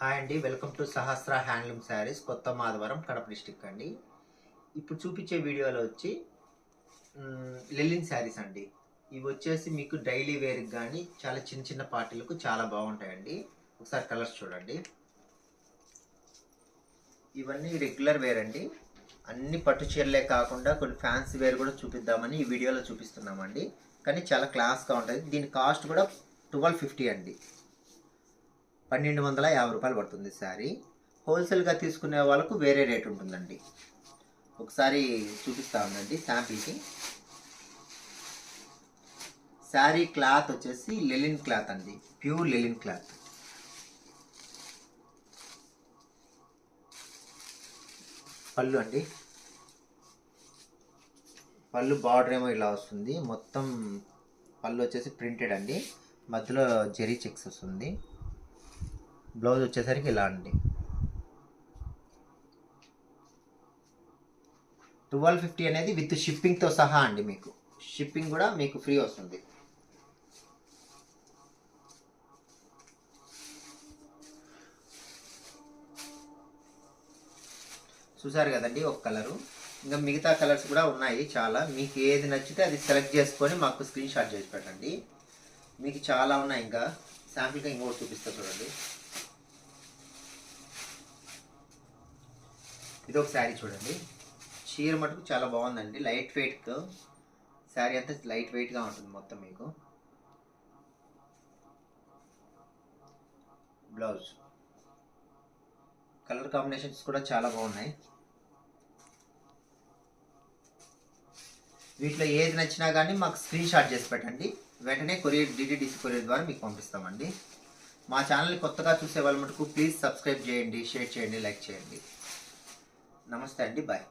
Hi అండి, welcome to Sahasra handloom saris, కొత్త Madhavaram, Kadapa district అండి. ఇప్పుడు చూపించే వీడియోలో వచ్చి లెలిన్ శారీస్ అండి. ఇవి వచ్చేసి మీకు డైలీ వేర్కి కానీ చాలా చిన్న చిన్న పార్టీలకు చాలా బాగుంటాయండి. ఒకసారి కలర్స్ చూడండి. ఇవన్నీ రెగ్యులర్ వేర్ అండి. అన్ని పట్టు చీరలే కాకుండా కొన్ని ఫ్యాన్సీ వేర్ కూడా చూపిద్దామని ఈ వీడియోలో చూపిస్తున్నామండి. కానీ చాలా క్లాస్గా ఉంటుంది. దీని కాస్ట్ కూడా 1250 అండి. 1250 రూపాయలు పడుతుంది శారీ. హోల్సేల్గా తీసుకునే వాళ్ళకు వేరే రేట్ ఉంటుందండి. ఒకసారి చూపిస్తా ఉందండి శాంపిల్కి. శారీ క్లాత్ వచ్చేసి లెలిన్ క్లాత్ అండి, ప్యూర్ లెలిన్ క్లాత్. పళ్ళు అండి, పళ్ళు బార్డర్ ఏమో ఇలా వస్తుంది. మొత్తం పళ్ళు వచ్చేసి ప్రింటెడ్ అండి, మధ్యలో జెరీ చెక్స్ వస్తుంది. బ్లౌజ్ వచ్చేసరికి ఇలా అండి. 1250 అనేది విత్ షిప్పింగ్తో సహా అండి. మీకు షిప్పింగ్ కూడా మీకు ఫ్రీ వస్తుంది. చూసారు కదండి ఒక కలరు. ఇంకా మిగతా కలర్స్ కూడా ఉన్నాయి చాలా. మీకు ఏది నచ్చితే అది సెలెక్ట్ చేసుకొని మాకు స్క్రీన్ షాట్ చేసి పెట్టండి. మీకు చాలా ఉన్నాయి. ఇంకా శాంపిల్గా ఇంకోటి చూపిస్తా చూడండి. ఇది ఒక శారీ చూడండి. చీర మటుకు చాలా బాగుందండి. లైట్ వెయిట్ శారీ అంతా లైట్ వెయిట్గా ఉంటుంది మొత్తం. మీకు బ్లౌజ్ కలర్ కాంబినేషన్స్ కూడా చాలా బాగున్నాయి. వీటిలో ఏది నచ్చినా కానీ మాకు స్క్రీన్ షాట్ చేసి పెట్టండి. వెంటనే కొరియర్ డిటిడిసి కొరియర్ ద్వారా మీకు పంపిస్తామండి. మా ఛానల్ని కొత్తగా చూసే వాళ్ళ మటుకు ప్లీజ్ సబ్స్క్రైబ్ చేయండి, షేర్ చేయండి, లైక్ చేయండి. నమస్తే అండి, బాయ్.